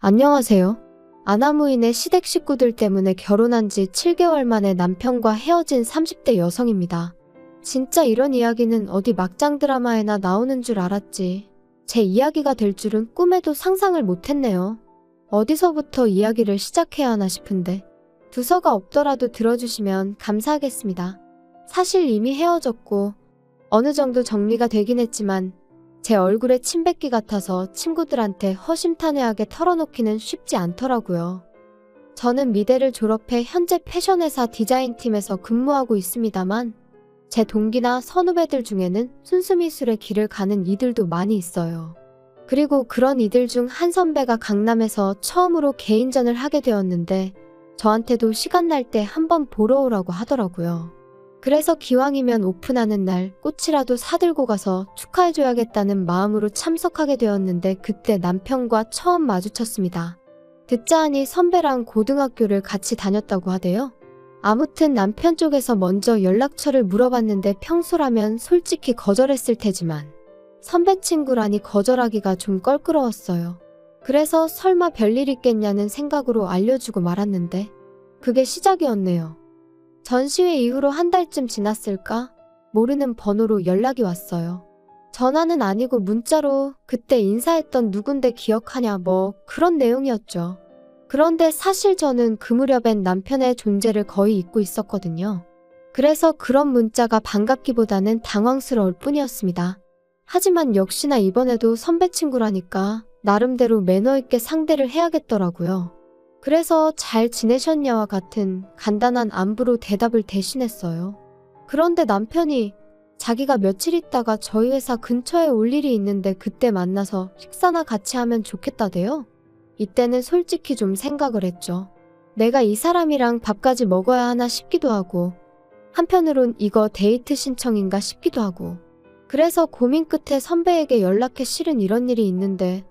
안녕하세요. 아나무인의 시댁 식구들 때문에 결혼한 지 7개월 만에 남편과 헤어진 30대 여성입니다. 진짜 이런 이야기는 어디 막장 드라마에나 나오는 줄 알았지. 제 이야기가 될 줄은 꿈에도 상상을 못했네요. 어디서부터 이야기를 시작해야 하나 싶은데 두서가 없더라도 들어주시면 감사하겠습니다. 사실 이미 헤어졌고 어느 정도 정리가 되긴 했지만 제 얼굴에 침 뱉기 같아서 친구들한테 허심탄회하게 털어놓기는 쉽지 않더라고요. 저는 미대를 졸업해 현재 패션회사 디자인팀에서 근무하고 있습니다만 제 동기나 선후배들 중에는 순수미술의 길을 가는 이들도 많이 있어요. 그리고 그런 이들 중 한 선배가 강남에서 처음으로 개인전을 하게 되었는데 저한테도 시간 날 때 한번 보러 오라고 하더라고요. 그래서 기왕이면 오픈하는 날 꽃이라도 사들고 가서 축하해줘야겠다는 마음으로 참석하게 되었는데 그때 남편과 처음 마주쳤습니다. 듣자 하니 선배랑 고등학교를 같이 다녔다고 하대요. 아무튼 남편 쪽에서 먼저 연락처를 물어봤는데 평소라면 솔직히 거절했을 테지만 선배 친구라니 거절하기가 좀 껄끄러웠어요. 그래서 설마 별일 있겠냐는 생각으로 알려주고 말았는데 그게 시작이었네요. 전시회 이후로 한 달쯤 지났을까? 모르는 번호로 연락이 왔어요. 전화는 아니고 문자로 그때 인사했던 누군데 기억하냐 뭐 그런 내용이었죠. 그런데 사실 저는 그 무렵엔 남편의 존재를 거의 잊고 있었거든요. 그래서 그런 문자가 반갑기보다는 당황스러울 뿐이었습니다. 하지만 역시나 이번에도 선배 친구라니까 나름대로 매너 있게 상대를 해야겠더라고요. 그래서 잘 지내셨냐와 같은 간단한 안부로 대답을 대신했어요. 그런데 남편이 자기가 며칠 있다가 저희 회사 근처에 올 일이 있는데 그때 만나서 식사나 같이 하면 좋겠다대요. 이때는 솔직히 좀 생각을 했죠. 내가 이 사람이랑 밥까지 먹어야 하나 싶기도 하고 한편으론 이거 데이트 신청인가 싶기도 하고 그래서 고민 끝에 선배에게 연락해 실은 이런 일이 있는데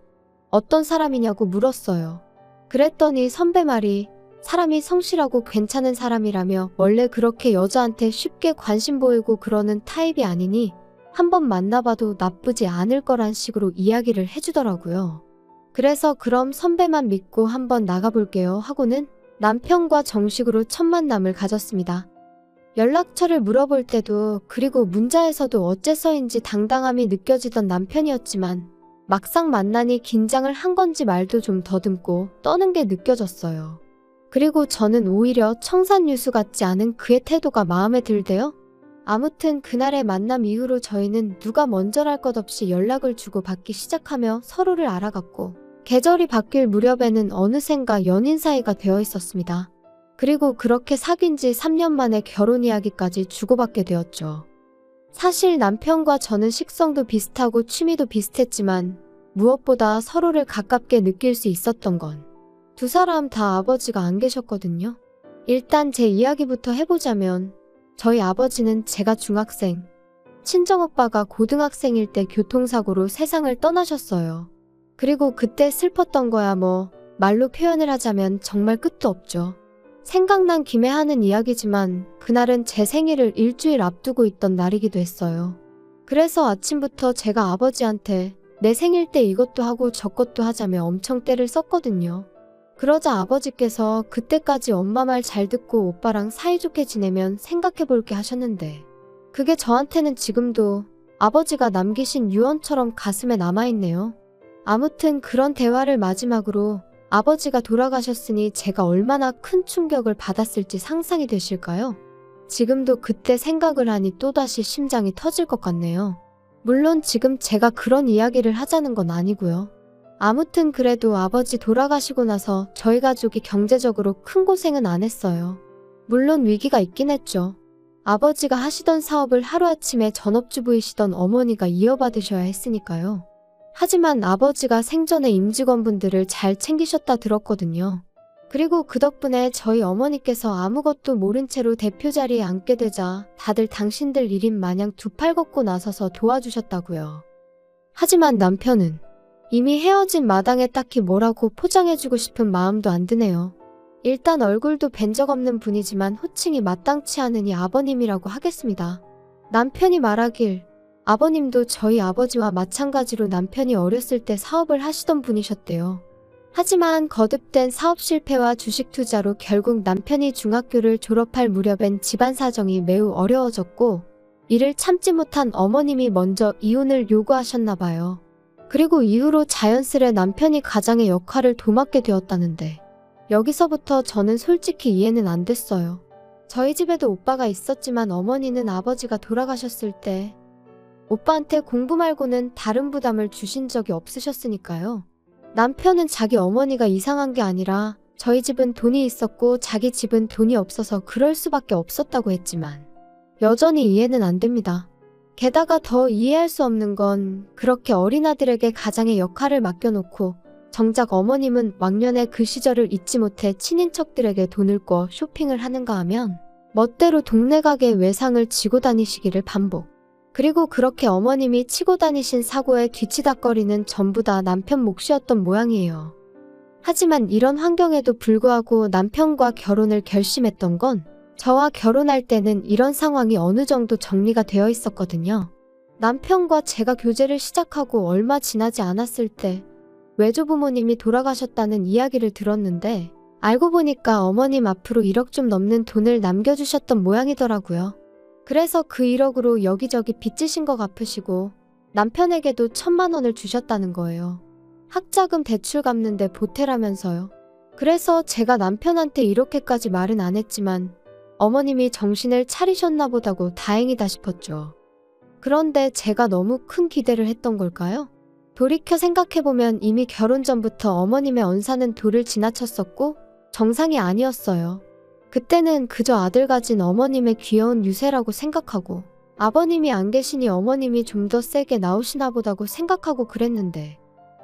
어떤 사람이냐고 물었어요. 그랬더니 선배 말이 사람이 성실하고 괜찮은 사람이라며 원래 그렇게 여자한테 쉽게 관심 보이고 그러는 타입이 아니니 한번 만나봐도 나쁘지 않을 거란 식으로 이야기를 해주더라고요. 그래서 그럼 선배만 믿고 한번 나가볼게요 하고는 남편과 정식으로 첫 만남을 가졌습니다. 연락처를 물어볼 때도 그리고 문자에서도 어째서인지 당당함이 느껴지던 남편이었지만 막상 만나니 긴장을 한 건지 말도 좀 더듬고 떠는 게 느껴졌어요. 그리고 저는 오히려 청산유수 같지 않은 그의 태도가 마음에 들대요. 아무튼 그날의 만남 이후로 저희는 누가 먼저랄 것 없이 연락을 주고받기 시작하며 서로를 알아갔고 계절이 바뀔 무렵에는 어느샌가 연인 사이가 되어 있었습니다. 그리고 그렇게 사귄 지 3년 만에 결혼 이야기까지 주고받게 되었죠. 사실 남편과 저는 식성도 비슷하고 취미도 비슷했지만 무엇보다 서로를 가깝게 느낄 수 있었던 건 두 사람 다 아버지가 안 계셨거든요. 일단 제 이야기부터 해보자면 저희 아버지는 제가 중학생, 친정오빠가 고등학생일 때 교통사고로 세상을 떠나셨어요. 그리고 그때 슬펐던 거야 뭐 말로 표현을 하자면 정말 끝도 없죠. 생각난 김에 하는 이야기지만 그날은 제 생일을 일주일 앞두고 있던 날이기도 했어요. 그래서 아침부터 제가 아버지한테 내 생일 때 이것도 하고 저것도 하자며 엄청 떼를 썼거든요. 그러자 아버지께서 그때까지 엄마 말 잘 듣고 오빠랑 사이좋게 지내면 생각해볼게 하셨는데 그게 저한테는 지금도 아버지가 남기신 유언처럼 가슴에 남아있네요. 아무튼 그런 대화를 마지막으로 아버지가 돌아가셨으니 제가 얼마나 큰 충격을 받았을지 상상이 되실까요? 지금도 그때 생각을 하니 또다시 심장이 터질 것 같네요. 물론 지금 제가 그런 이야기를 하자는 건 아니고요. 아무튼 그래도 아버지 돌아가시고 나서 저희 가족이 경제적으로 큰 고생은 안 했어요. 물론 위기가 있긴 했죠. 아버지가 하시던 사업을 하루아침에 전업주부이시던 어머니가 이어받으셔야 했으니까요. 하지만 아버지가 생전에 임직원분들을 잘 챙기셨다 들었거든요. 그리고 그 덕분에 저희 어머니께서 아무것도 모른 채로 대표 자리에 앉게 되자 다들 당신들 일인 마냥 두 팔 걷고 나서서 도와주셨다고요. 하지만 남편은 이미 헤어진 마당에 딱히 뭐라고 포장해주고 싶은 마음도 안 드네요. 일단 얼굴도 뵌 적 없는 분이지만 호칭이 마땅치 않으니 아버님이라고 하겠습니다. 남편이 말하길 아버님도 저희 아버지와 마찬가지로 남편이 어렸을 때 사업을 하시던 분이셨대요. 하지만 거듭된 사업 실패와 주식 투자로 결국 남편이 중학교를 졸업할 무렵엔 집안 사정이 매우 어려워졌고 이를 참지 못한 어머님이 먼저 이혼을 요구하셨나 봐요. 그리고 이후로 자연스레 남편이 가장의 역할을 도맡게 되었다는데 여기서부터 저는 솔직히 이해는 안 됐어요. 저희 집에도 오빠가 있었지만 어머니는 아버지가 돌아가셨을 때 오빠한테 공부 말고는 다른 부담을 주신 적이 없으셨으니까요. 남편은 자기 어머니가 이상한 게 아니라 저희 집은 돈이 있었고 자기 집은 돈이 없어서 그럴 수밖에 없었다고 했지만 여전히 이해는 안 됩니다. 게다가 더 이해할 수 없는 건 그렇게 어린아들에게 가장의 역할을 맡겨놓고 정작 어머님은 왕년에 그 시절을 잊지 못해 친인척들에게 돈을 꿔 쇼핑을 하는가 하면 멋대로 동네 가게 외상을 지고 다니시기를 반복. 그리고 그렇게 어머님이 치고 다니신 사고에 뒤치다꺼리는 전부 다 남편 몫이었던 모양이에요. 하지만 이런 환경에도 불구하고 남편과 결혼을 결심했던 건 저와 결혼할 때는 이런 상황이 어느 정도 정리가 되어 있었거든요. 남편과 제가 교제를 시작하고 얼마 지나지 않았을 때 외조부모님이 돌아가셨다는 이야기를 들었는데 알고 보니까 어머님 앞으로 1억 좀 넘는 돈을 남겨주셨던 모양이더라고요. 그래서 그 1억으로 여기저기 빚지신 거 갚으시고 남편에게도 1,000만 원을 주셨다는 거예요. 학자금 대출 갚는데 보태라면서요. 그래서 제가 남편한테 이렇게까지 말은 안 했지만 어머님이 정신을 차리셨나 보다고 다행이다 싶었죠. 그런데 제가 너무 큰 기대를 했던 걸까요? 돌이켜 생각해보면 이미 결혼 전부터 어머님의 언사는 도를 지나쳤었고 정상이 아니었어요. 그때는 그저 아들 가진 어머님의 귀여운 유세라고 생각하고 아버님이 안 계시니 어머님이 좀 더 세게 나오시나 보다고 생각하고 그랬는데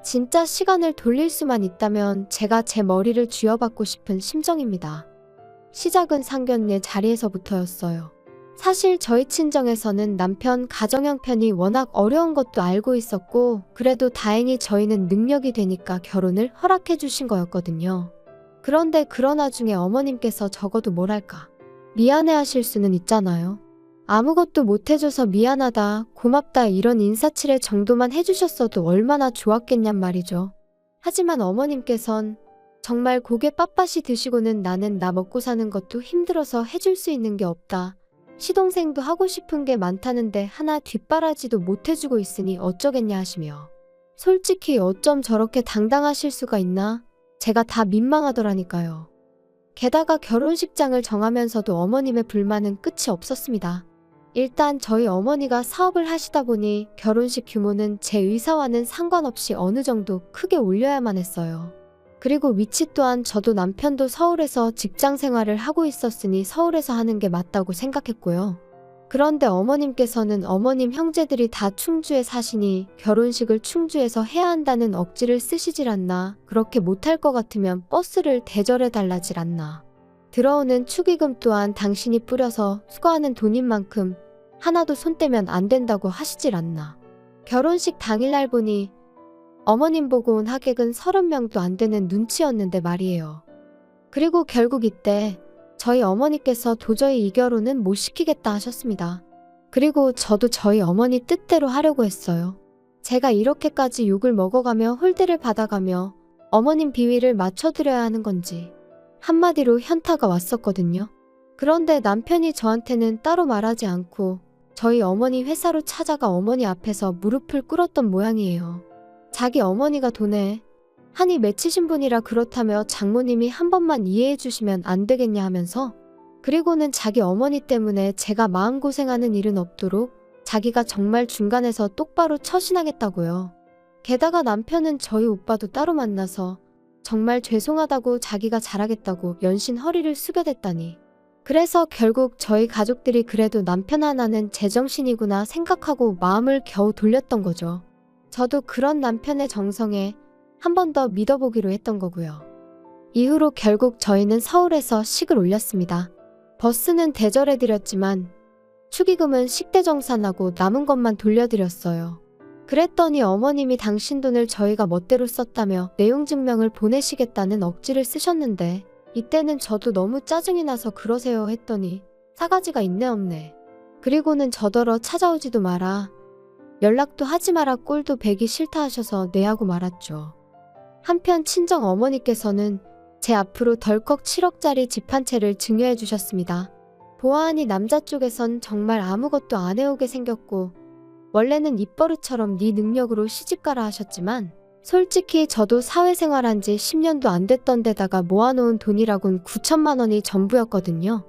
진짜 시간을 돌릴 수만 있다면 제가 제 머리를 쥐어받고 싶은 심정입니다. 시작은 상견례 자리에서부터였어요. 사실 저희 친정에서는 남편 가정 형편이 워낙 어려운 것도 알고 있었고 그래도 다행히 저희는 능력이 되니까 결혼을 허락해 주신 거였거든요. 그런데 그런 와중에 어머님께서 적어도 뭐랄까 미안해 하실 수는 있잖아요. 아무것도 못 해줘서 미안하다, 고맙다 이런 인사치레 정도만 해주셨어도 얼마나 좋았겠냔 말이죠. 하지만 어머님께선 정말 고개 빳빳이 드시고는 나는 나 먹고 사는 것도 힘들어서 해줄 수 있는 게 없다. 시동생도 하고 싶은 게 많다는데 하나 뒷바라지도 못 해주고 있으니 어쩌겠냐 하시며 솔직히 어쩜 저렇게 당당하실 수가 있나? 제가 다 민망하더라니까요. 게다가 결혼식장을 정하면서도 어머님의 불만은 끝이 없었습니다. 일단 저희 어머니가 사업을 하시다 보니 결혼식 규모는 제 의사와는 상관없이 어느 정도 크게 올려야만 했어요. 그리고 위치 또한 저도 남편도 서울에서 직장 생활을 하고 있었으니 서울에서 하는 게 맞다고 생각했고요. 그런데 어머님께서는 어머님 형제들이 다 충주에 사시니 결혼식을 충주에서 해야 한다는 억지를 쓰시질 않나, 그렇게 못할 것 같으면 버스를 대절해 달라질 않나, 들어오는 축의금 또한 당신이 뿌려서 수거하는 돈인 만큼 하나도 손 떼면 안 된다고 하시질 않나. 결혼식 당일날 보니 어머님 보고 온 하객은 30명도 안 되는 눈치였는데 말이에요. 그리고 결국 이때 저희 어머니께서 도저히 이 결혼은 못 시키겠다 하셨습니다. 그리고 저도 저희 어머니 뜻대로 하려고 했어요. 제가 이렇게까지 욕을 먹어가며 홀대를 받아가며 어머님 비위를 맞춰드려야 하는 건지 한마디로 현타가 왔었거든요. 그런데 남편이 저한테는 따로 말하지 않고 저희 어머니 회사로 찾아가 어머니 앞에서 무릎을 꿇었던 모양이에요. 자기 어머니가 돈에 한이 맺히신 분이라 그렇다며 장모님이 한 번만 이해해 주시면 안 되겠냐 하면서, 그리고는 자기 어머니 때문에 제가 마음고생하는 일은 없도록 자기가 정말 중간에서 똑바로 처신하겠다고요. 게다가 남편은 저희 오빠도 따로 만나서 정말 죄송하다고 자기가 잘하겠다고 연신 허리를 숙여댔다니. 그래서 결국 저희 가족들이 그래도 남편 하나는 제정신이구나 생각하고 마음을 겨우 돌렸던 거죠. 저도 그런 남편의 정성에 한 번 더 믿어보기로 했던 거고요. 이후로 결국 저희는 서울에서 식을 올렸습니다. 버스는 대절해드렸지만 축의금은 식대정산하고 남은 것만 돌려드렸어요. 그랬더니 어머님이 당신 돈을 저희가 멋대로 썼다며 내용 증명을 보내시겠다는 억지를 쓰셨는데 이때는 저도 너무 짜증이 나서 그러세요 했더니 싸가지가 있네 없네. 그리고는 저더러 찾아오지도 마라. 연락도 하지 마라 꼴도 배기 싫다 하셔서 내하고 말았죠. 한편 친정 어머니께서는 제 앞으로 덜컥 7억짜리 집 한 채를 증여해 주셨습니다. 보아하니 남자 쪽에선 정말 아무것도 안 해오게 생겼고 원래는 입버릇처럼 네 능력으로 시집가라 하셨지만 솔직히 저도 사회생활한 지 10년도 안 됐던 데다가 모아놓은 돈이라곤 9천만 원이 전부였거든요.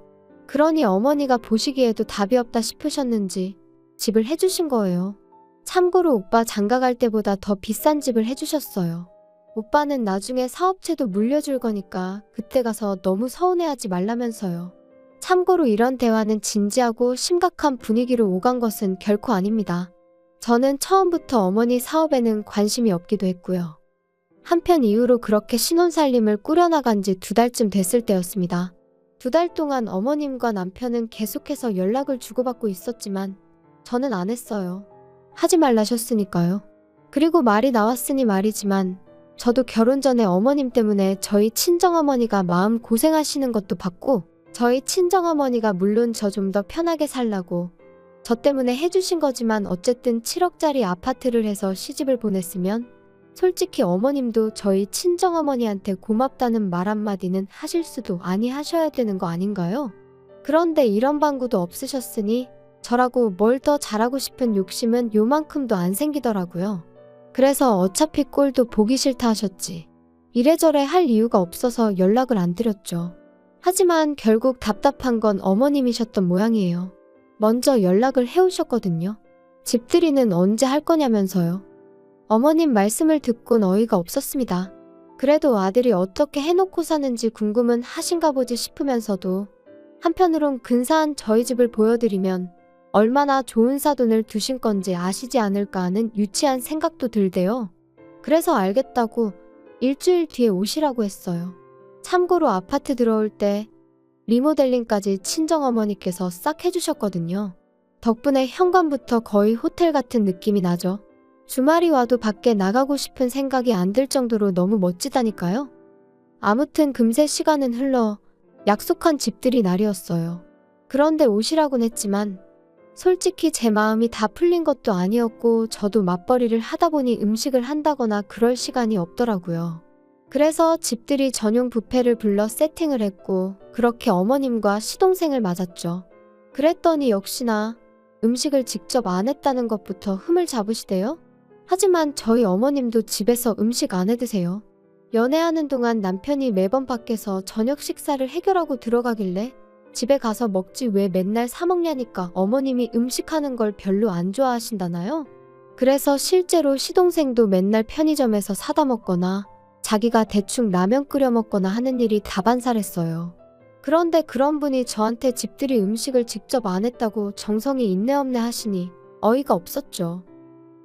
그러니 어머니가 보시기에도 답이 없다 싶으셨는지 집을 해주신 거예요. 참고로 오빠 장가갈 때보다 더 비싼 집을 해주셨어요. 오빠는 나중에 사업체도 물려줄 거니까 그때 가서 너무 서운해하지 말라면서요. 참고로 이런 대화는 진지하고 심각한 분위기로 오간 것은 결코 아닙니다. 저는 처음부터 어머니 사업에는 관심이 없기도 했고요. 한편 이후로 그렇게 신혼살림을 꾸려나간 지 2달쯤 됐을 때였습니다. 2달 동안 어머님과 남편은 계속해서 연락을 주고받고 있었지만 저는 안 했어요. 하지 말라셨으니까요. 그리고 말이 나왔으니 말이지만 저도 결혼 전에 어머님 때문에 저희 친정어머니가 마음 고생하시는 것도 봤고 저희 친정어머니가 물론 저 좀 더 편하게 살라고 저 때문에 해주신 거지만 어쨌든 7억짜리 아파트를 해서 시집을 보냈으면 솔직히 어머님도 저희 친정어머니한테 고맙다는 말 한마디는 하실 수도 아니 하셔야 되는 거 아닌가요? 그런데 이런 방구도 없으셨으니 저라고 뭘 더 잘하고 싶은 욕심은 요만큼도 안 생기더라고요. 그래서 어차피 꼴도 보기 싫다 하셨지. 이래저래 할 이유가 없어서 연락을 안 드렸죠. 하지만 결국 답답한 건 어머님이셨던 모양이에요. 먼저 연락을 해오셨거든요. 집들이는 언제 할 거냐면서요. 어머님 말씀을 듣곤 어이가 없었습니다. 그래도 아들이 어떻게 해놓고 사는지 궁금은 하신가 보지 싶으면서도 한편으론 근사한 저희 집을 보여드리면 얼마나 좋은 사돈을 두신 건지 아시지 않을까 하는 유치한 생각도 들대요. 그래서 알겠다고 일주일 뒤에 오시라고 했어요. 참고로 아파트 들어올 때 리모델링까지 친정어머니께서 싹 해주셨거든요. 덕분에 현관부터 거의 호텔 같은 느낌이 나죠. 주말이 와도 밖에 나가고 싶은 생각이 안 들 정도로 너무 멋지다니까요. 아무튼 금세 시간은 흘러 약속한 집들이 날이었어요. 그런데 오시라곤 했지만 솔직히 제 마음이 다 풀린 것도 아니었고 저도 맞벌이를 하다 보니 음식을 한다거나 그럴 시간이 없더라고요. 그래서 집들이 전용 뷔페를 불러 세팅을 했고 그렇게 어머님과 시동생을 맞았죠. 그랬더니 역시나 음식을 직접 안 했다는 것부터 흠을 잡으시대요. 하지만 저희 어머님도 집에서 음식 안 해 드세요. 연애하는 동안 남편이 매번 밖에서 저녁 식사를 해결하고 들어가길래 집에 가서 먹지 왜 맨날 사 먹냐니까 어머님이 음식하는 걸 별로 안 좋아하신다나요? 그래서 실제로 시동생도 맨날 편의점에서 사다 먹거나 자기가 대충 라면 끓여 먹거나 하는 일이 다반사랬어요. 그런데 그런 분이 저한테 집들이 음식을 직접 안 했다고 정성이 있네 없네 하시니 어이가 없었죠.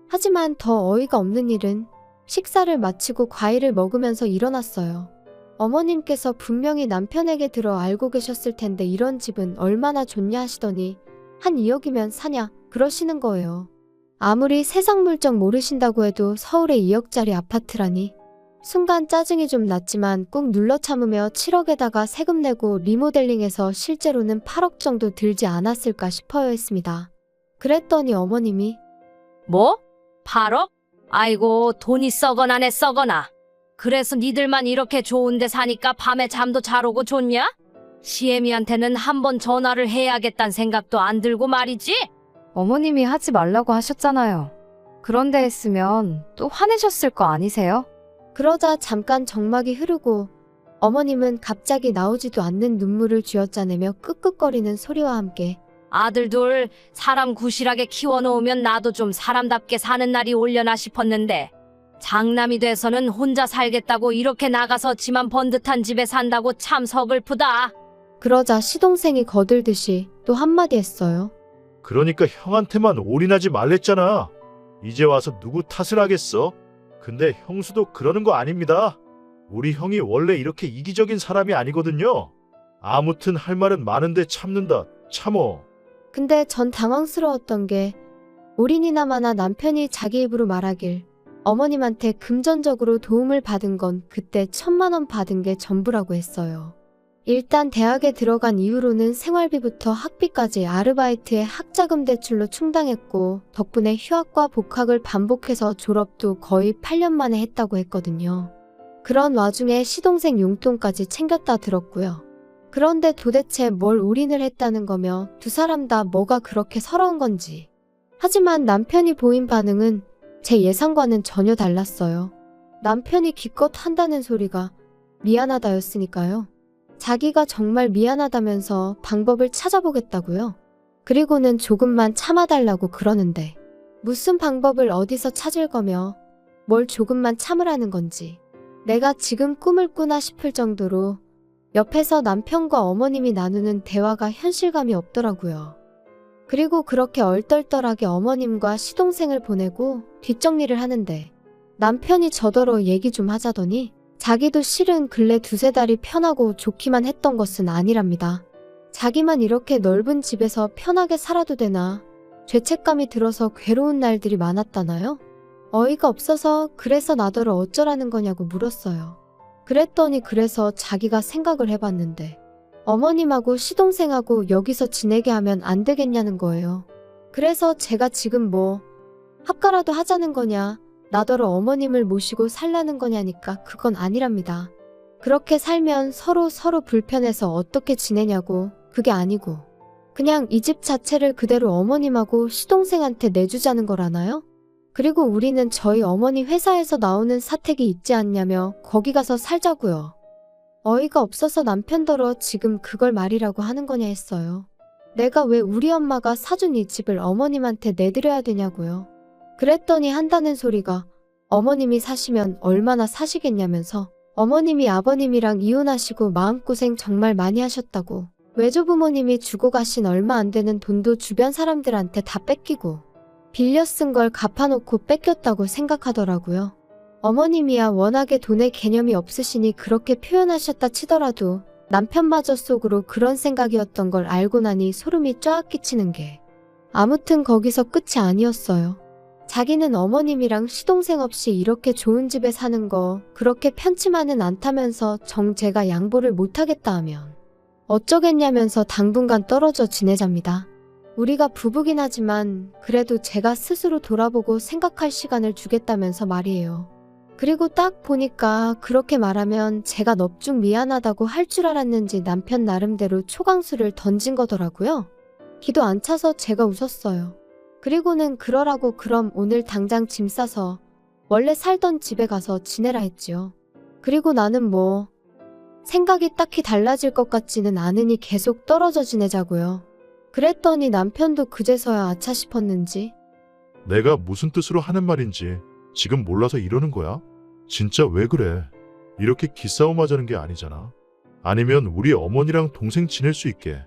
하지만 더 어이가 없는 일은 식사를 마치고 과일을 먹으면서 일어났어요. 어머님께서 분명히 남편에게 들어 알고 계셨을 텐데 이런 집은 얼마나 좋냐 하시더니 한 2억이면 사냐 그러시는 거예요. 아무리 세상 물정 모르신다고 해도 서울에 2억짜리 아파트라니. 순간 짜증이 좀 났지만 꾹 눌러 참으며 7억에다가 세금 내고 리모델링해서 실제로는 8억 정도 들지 않았을까 싶어요 했습니다. 그랬더니 어머님이 뭐? 8억? 아이고 돈이 썩어나네 썩어나. 그래서 니들만 이렇게 좋은데 사니까 밤에 잠도 잘 오고 좋냐? 시애미한테는 한번 전화를 해야겠다는 생각도 안 들고 말이지? 어머님이 하지 말라고 하셨잖아요. 그런데 했으면 또 화내셨을 거 아니세요? 그러자 잠깐 정막이 흐르고 어머님은 갑자기 나오지도 않는 눈물을 쥐어짜내며 끄끄거리는 소리와 함께 아들 둘 사람 구실하게 키워놓으면 나도 좀 사람답게 사는 날이 올려나 싶었는데 장남이 돼서는 혼자 살겠다고 이렇게 나가서 지만 번 듯한 집에 산다고 참 서글프다. 그러자 시동생이 거들듯이 또 한마디 했어요. 그러니까 형한테만 올인하지 말랬잖아. 이제 와서 누구 탓을 하겠어? 근데 형수도 그러는 거 아닙니다. 우리 형이 원래 이렇게 이기적인 사람이 아니거든요. 아무튼 할 말은 많은데 참는다. 참어. 근데 전 당황스러웠던 게 올인이나마나 남편이 자기 입으로 말하길 어머님한테 금전적으로 도움을 받은 건 그때 1,000만 원 받은 게 전부라고 했어요. 일단 대학에 들어간 이후로는 생활비부터 학비까지 아르바이트에 학자금 대출로 충당했고 덕분에 휴학과 복학을 반복해서 졸업도 거의 8년 만에 했다고 했거든요. 그런 와중에 시동생 용돈까지 챙겼다 들었고요. 그런데 도대체 뭘 올인을 했다는 거며 두 사람 다 뭐가 그렇게 서러운 건지. 하지만 남편이 보인 반응은 제 예상과는 전혀 달랐어요. 남편이 기껏 한다는 소리가 미안하다였으니까요. 자기가 정말 미안하다면서 방법을 찾아보겠다고요. 그리고는 조금만 참아달라고 그러는데 무슨 방법을 어디서 찾을 거며 뭘 조금만 참으라는 건지. 내가 지금 꿈을 꾸나 싶을 정도로 옆에서 남편과 어머님이 나누는 대화가 현실감이 없더라고요. 그리고 그렇게 얼떨떨하게 어머님과 시동생을 보내고 뒷정리를 하는데 남편이 저더러 얘기 좀 하자더니 자기도 실은 근래 두세 달이 편하고 좋기만 했던 것은 아니랍니다. 자기만 이렇게 넓은 집에서 편하게 살아도 되나 죄책감이 들어서 괴로운 날들이 많았다나요? 어이가 없어서 그래서 나더러 어쩌라는 거냐고 물었어요. 그랬더니 그래서 자기가 생각을 해봤는데 어머님하고 시동생하고 여기서 지내게 하면 안 되겠냐는 거예요. 그래서 제가 지금 뭐 합가라도 하자는 거냐, 나더러 어머님을 모시고 살라는 거냐니까 그건 아니랍니다. 그렇게 살면 서로 불편해서 어떻게 지내냐고, 그게 아니고 그냥 이 집 자체를 그대로 어머님하고 시동생한테 내주자는 거라나요? 그리고 우리는 저희 어머니 회사에서 나오는 사택이 있지 않냐며 거기 가서 살자고요. 어이가 없어서 남편더러 지금 그걸 말이라고 하는 거냐 했어요. 내가 왜 우리 엄마가 사준 이 집을 어머님한테 내드려야 되냐고요. 그랬더니 한다는 소리가 어머님이 사시면 얼마나 사시겠냐면서 어머님이 아버님이랑 이혼하시고 마음고생 정말 많이 하셨다고, 외조부모님이 주고 가신 얼마 안 되는 돈도 주변 사람들한테 다 뺏기고 빌려 쓴 걸 갚아놓고 뺏겼다고 생각하더라고요. 어머님이야 워낙에 돈의 개념이 없으시니 그렇게 표현하셨다 치더라도 남편마저 속으로 그런 생각이었던 걸 알고 나니 소름이 쫙 끼치는 게 아무튼 거기서 끝이 아니었어요. 자기는 어머님이랑 시동생 없이 이렇게 좋은 집에 사는 거 그렇게 편치만은 않다면서 제가 양보를 못하겠다 하면 어쩌겠냐면서 당분간 떨어져 지내잡니다. 우리가 부부긴 하지만 그래도 제가 스스로 돌아보고 생각할 시간을 주겠다면서 말이에요. 그리고 딱 보니까 그렇게 말하면 제가 넙죽 미안하다고 할 줄 알았는지 남편 나름대로 초강수를 던진 거더라고요. 기도 안 차서 제가 웃었어요. 그리고는 그러라고 그럼 오늘 당장 짐 싸서 원래 살던 집에 가서 지내라 했지요. 그리고 나는 뭐 생각이 딱히 달라질 것 같지는 않으니 계속 떨어져 지내자고요. 그랬더니 남편도 그제서야 아차 싶었는지 내가 무슨 뜻으로 하는 말인지 지금 몰라서 이러는 거야? 진짜 왜 그래? 이렇게 기싸움 하자는 게 아니잖아. 아니면 우리 어머니랑 동생 지낼 수 있게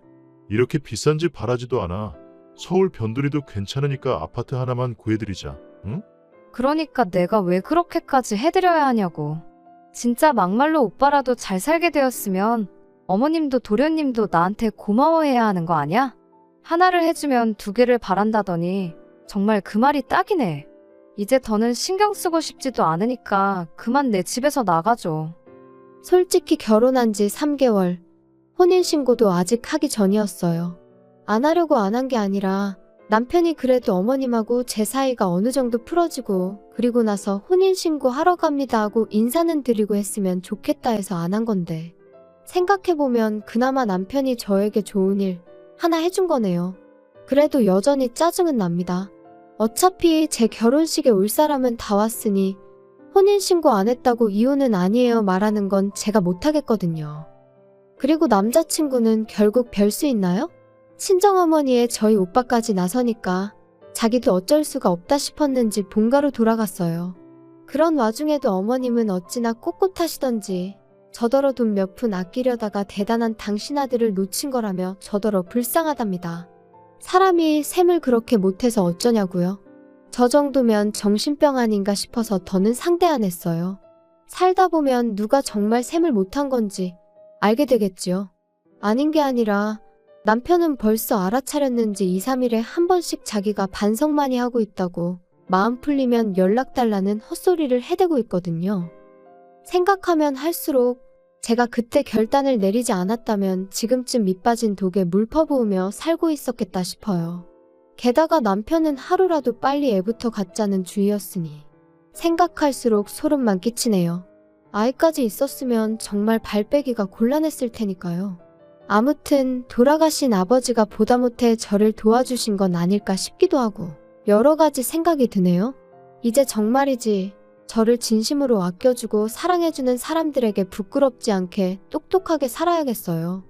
이렇게 비싼 집 바라지도 않아. 서울 변두리도 괜찮으니까 아파트 하나만 구해드리자. 응? 그러니까 내가 왜 그렇게까지 해드려야 하냐고. 진짜 막말로 오빠라도 잘 살게 되었으면 어머님도 도련님도 나한테 고마워해야 하는 거 아냐? 하나를 해주면 두 개를 바란다더니 정말 그 말이 딱이네. 이제 더는 신경 쓰고 싶지도 않으니까 그만 내 집에서 나가줘. 솔직히 결혼한 지 3개월, 혼인신고도 아직 하기 전이었어요. 안 하려고 안 한 게 아니라 남편이 그래도 어머님하고 제 사이가 어느 정도 풀어지고 그리고 나서 혼인신고 하러 갑니다 하고 인사는 드리고 했으면 좋겠다 해서 안 한 건데 생각해보면 그나마 남편이 저에게 좋은 일 하나 해준 거네요. 그래도 여전히 짜증은 납니다. 어차피 제 결혼식에 올 사람은 다 왔으니 혼인신고 안 했다고 이혼은 아니에요 말하는 건 제가 못하겠거든요. 그리고 남자친구는 결국 별 수 있나요? 친정어머니의 저희 오빠까지 나서니까 자기도 어쩔 수가 없다 싶었는지 본가로 돌아갔어요. 그런 와중에도 어머님은 어찌나 꼿꼿하시던지 저더러 돈 몇 푼 아끼려다가 대단한 당신 아들을 놓친 거라며 저더러 불쌍하답니다. 사람이 셈을 그렇게 못해서 어쩌냐고요. 저 정도면 정신병 아닌가 싶어서 더는 상대 안 했어요. 살다 보면 누가 정말 셈을 못한 건지 알게 되겠지요. 아닌 게 아니라 남편은 벌써 알아차렸는지 2, 3일에 한 번씩 자기가 반성 많이 하고 있다고 마음 풀리면 연락 달라는 헛소리를 해대고 있거든요. 생각하면 할수록 제가 그때 결단을 내리지 않았다면 지금쯤 밑빠진 독에 물 퍼부으며 살고 있었겠다 싶어요. 게다가 남편은 하루라도 빨리 애부터 갖자는 주의였으니 생각할수록 소름만 끼치네요. 아이까지 있었으면 정말 발 빼기가 곤란했을 테니까요. 아무튼 돌아가신 아버지가 보다 못해 저를 도와주신 건 아닐까 싶기도 하고 여러 가지 생각이 드네요. 이제 정말이지 저를 진심으로 아껴주고 사랑해주는 사람들에게 부끄럽지 않게 똑똑하게 살아야겠어요.